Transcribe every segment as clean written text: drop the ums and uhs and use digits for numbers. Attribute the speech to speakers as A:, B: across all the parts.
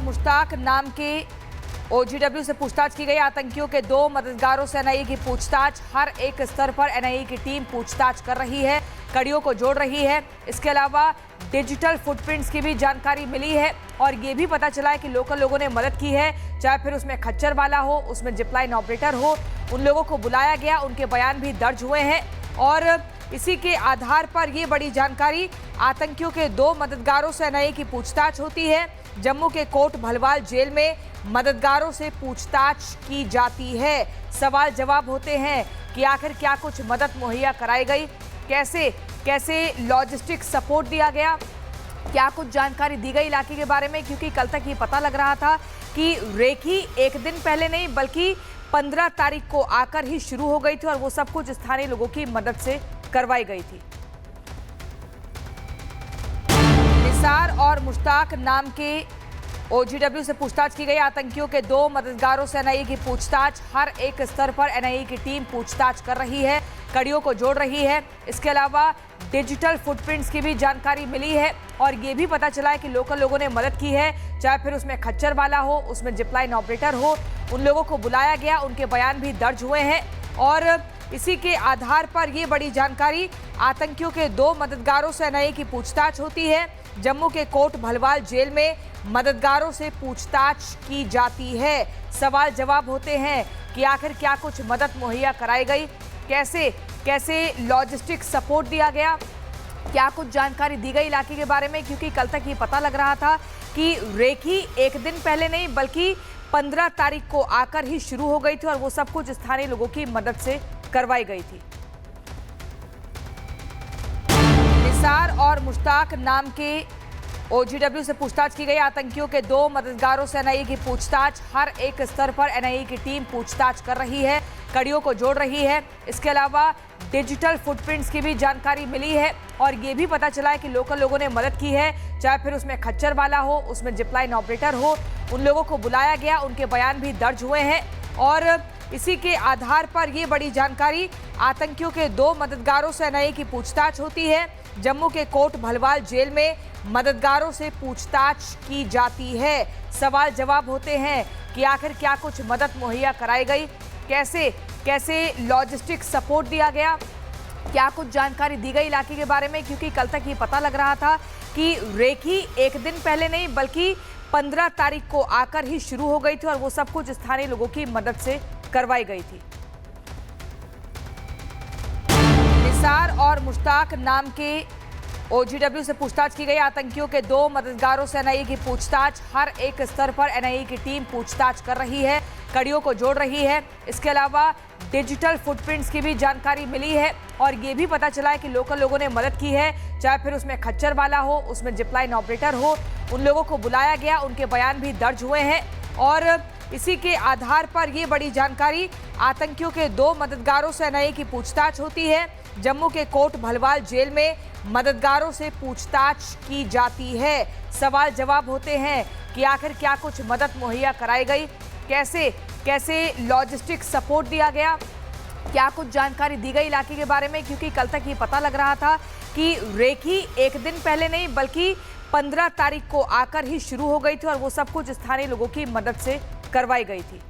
A: मुश्ताक नाम के ओजीडब्ल्यू से पूछताछ की गई। आतंकियों के 2 मददगारों से एनआईए की पूछताछ। हर एक स्तर पर एनआईए की टीम पूछताछ कर रही है, कड़ियों को जोड़ रही है। इसके अलावा डिजिटल फुटप्रिंट्स की भी जानकारी मिली है और ये भी पता चला है कि लोकल लोगों ने मदद की है, चाहे फिर उसमें खच्चर वाला हो, उसमें जिपलाइन ऑपरेटर हो। उन लोगों को बुलाया गया, उनके बयान भी दर्ज हुए हैं और इसी के आधार पर ये बड़ी जानकारी, आतंकियों के 2 मददगारों से एनआईए की पूछताछ होती है। जम्मू के कोट भलवाल जेल में मददगारों से पूछताछ की जाती है। सवाल जवाब होते हैं कि आखिर क्या कुछ मदद मुहैया कराई गई, कैसे कैसे लॉजिस्टिक सपोर्ट दिया गया, क्या कुछ जानकारी दी गई इलाके के बारे में, क्योंकि कल तक ये पता लग रहा था कि रेकी एक दिन पहले नहीं बल्कि 15 तारीख को आकर ही शुरू हो गई थी और वो सब कुछ स्थानीय लोगों की मदद से करवाई गई थी। निसार और मुश्ताक नाम के ओजीडब्ल्यू से पूछताछ की गई। आतंकियों के 2 मददगारों से एनआईए की पूछताछ। हर एक स्तर पर एनआईए की टीम पूछताछ कर रही है, कड़ियों को जोड़ रही है। इसके अलावा डिजिटल फुटप्रिंट्स की भी जानकारी मिली है और ये भी पता चला है कि लोकल लोगों ने मदद की है, चाहे फिर उसमें खच्चर वाला हो, उसमें जिपलाइन ऑपरेटर हो। उन लोगों को बुलाया गया, उनके बयान भी दर्ज हुए हैं और इसी के आधार पर ये बड़ी जानकारी, आतंकियों के 2 मददगारों से एनआईए की पूछताछ होती है। जम्मू के कोट भलवाल जेल में मददगारों से पूछताछ की जाती है। सवाल जवाब होते हैं कि आखिर क्या कुछ मदद मुहैया कराई गई, कैसे कैसे लॉजिस्टिक सपोर्ट दिया गया, क्या कुछ जानकारी दी गई इलाके के बारे में, क्योंकि कल तक ये पता लग रहा था कि रेकी एक दिन पहले नहीं बल्कि 15 तारीख को आकर ही शुरू हो गई थी और वो सब कुछ स्थानीय लोगों की मदद से करवाई गई थी। निसार और मुश्ताक नाम के ओजीडब्ल्यू से पूछताछ की गई। आतंकियों के 2 मददगारों से एनआईए की पूछताछ। हर एक स्तर पर एनआईए की टीम पूछताछ कर रही है, कड़ियों को जोड़ रही है। इसके अलावा डिजिटल फुटप्रिंट्स की भी जानकारी मिली है और ये भी पता चला है कि लोकल लोगों ने मदद की है, चाहे फिर उसमें खच्चर वाला हो, उसमें जिपलाइन ऑपरेटर हो। उन लोगों को बुलाया गया, उनके बयान भी दर्ज हुए हैं और इसी के आधार पर ये बड़ी जानकारी, आतंकियों के 2 मददगारों से एनआईए की पूछताछ होती है। जम्मू के कोट भलवाल जेल में मददगारों से पूछताछ की जाती है। सवाल जवाब होते हैं कि आखिर क्या कुछ मदद मुहैया कराई गई, कैसे कैसे लॉजिस्टिक सपोर्ट दिया गया, क्या कुछ जानकारी दी गई इलाके के बारे में, क्योंकि कल तक ये पता लग रहा था कि रेकी एक दिन पहले नहीं बल्कि 15 तारीख को आकर ही शुरू हो गई थी और वो सब कुछ स्थानीय लोगों की मदद से करवाई गई थी। निसार और मुश्ताक नाम के ओजीडब्ल्यू से पूछताछ की गई। आतंकियों के 2 मददगारों से एनआईए की पूछताछ। हर एक स्तर पर एनआईए की टीम पूछताछ कर रही है, कड़ियों को जोड़ रही है। इसके अलावा डिजिटल फुटप्रिंट्स की भी जानकारी मिली है और ये भी पता चला है कि लोकल लोगों ने मदद की है, चाहे फिर उसमें खच्चर वाला हो, उसमें जिपलाइन ऑपरेटर हो। उन लोगों को बुलाया गया, उनके बयान भी दर्ज हुए हैं और इसी के आधार पर ये बड़ी जानकारी, आतंकियों के 2 मददगारों से एनआईए की पूछताछ होती है। जम्मू के कोट भलवाल जेल में मददगारों से पूछताछ की जाती है। सवाल जवाब होते हैं कि आखिर क्या कुछ मदद मुहैया कराई गई, कैसे कैसे लॉजिस्टिक सपोर्ट दिया गया, क्या कुछ जानकारी दी गई इलाके के बारे में, क्योंकि कल तक ये पता लग रहा था कि रेकी एक दिन पहले नहीं बल्कि 15 तारीख को आकर ही शुरू हो गई थी और वो सब कुछ स्थानीय लोगों की मदद से करवाई गई थी।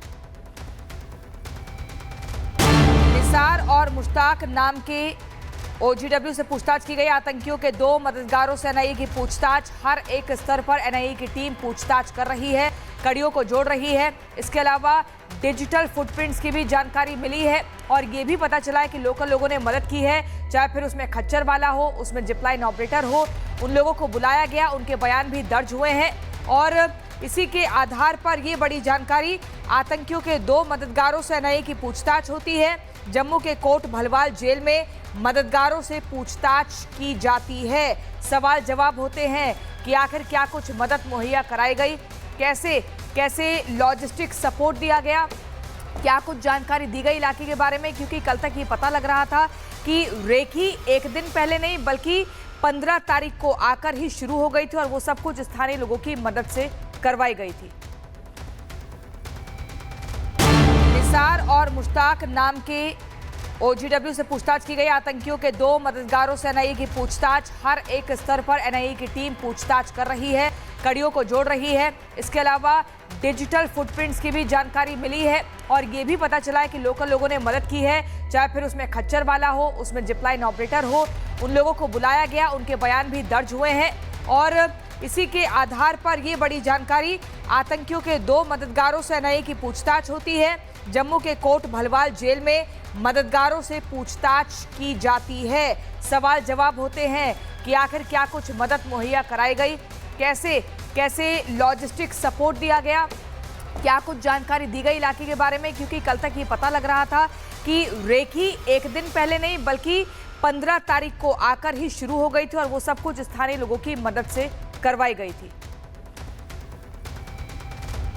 A: निसार और मुश्ताक नाम के ओजीडब्ल्यू से पूछताछ की गई। आतंकियों के 2 मददगारों से एनआईए की पूछताछ। हर एक स्तर पर एनआईए की टीम पूछताछ कर रही है, कड़ियों को जोड़ रही है। इसके अलावा डिजिटल फुटप्रिंट्स की भी जानकारी मिली है और ये भी पता चला है कि लोकल लोगों ने मदद की है, चाहे फिर उसमें खच्चर वाला हो, उसमें जिपलाइन ऑपरेटर हो। उन लोगों को बुलाया गया, उनके बयान भी दर्ज हुए हैं और इसी के आधार पर ये बड़ी जानकारी, आतंकियों के 2 मददगारों से एनआईए की पूछताछ होती है। जम्मू के कोट भलवाल जेल में मददगारों से पूछताछ की जाती है। सवाल जवाब होते हैं कि आखिर क्या कुछ मदद मुहैया कराई गई, कैसे कैसे लॉजिस्टिक सपोर्ट दिया गया, क्या कुछ जानकारी दी गई इलाके के बारे में, क्योंकि कल तक ये पता लग रहा था कि रेकी एक दिन पहले नहीं बल्कि 15 तारीख को आकर ही शुरू हो गई थी और वो सब कुछ स्थानीय लोगों की मदद से करवाई गई थी। निसार और मुश्ताक नाम के ओजीडब्ल्यू से पूछताछ की गई। आतंकियों के 2 मददगारों से एनआईए की पूछताछ। हर एक स्तर पर एनआईए की टीम पूछताछ कर रही है, कड़ियों को जोड़ रही है। इसके अलावा डिजिटल फुटप्रिंट्स की भी जानकारी मिली है और ये भी पता चला है कि लोकल लोगों ने मदद की है, चाहे फिर उसमें खच्चर वाला हो, उसमें जिपलाइन ऑपरेटर हो। उन लोगों को बुलाया गया, उनके बयान भी दर्ज हुए हैं और इसी के आधार पर ये बड़ी जानकारी, आतंकियों के 2 मददगारों से एनआईए की पूछताछ होती है। जम्मू के कोट भलवाल जेल में मददगारों से पूछताछ की जाती है। सवाल जवाब होते हैं कि आखिर क्या कुछ मदद मुहैया कराई गई, कैसे लॉजिस्टिक सपोर्ट दिया गया, क्या कुछ जानकारी दी गई इलाके के बारे में, क्योंकि कल तक ये पता लग रहा था कि रेकी एक दिन पहले नहीं बल्कि 15 तारीख को आकर ही शुरू हो गई थी और वो सब कुछ स्थानीय लोगों की मदद से करवाई गई थी।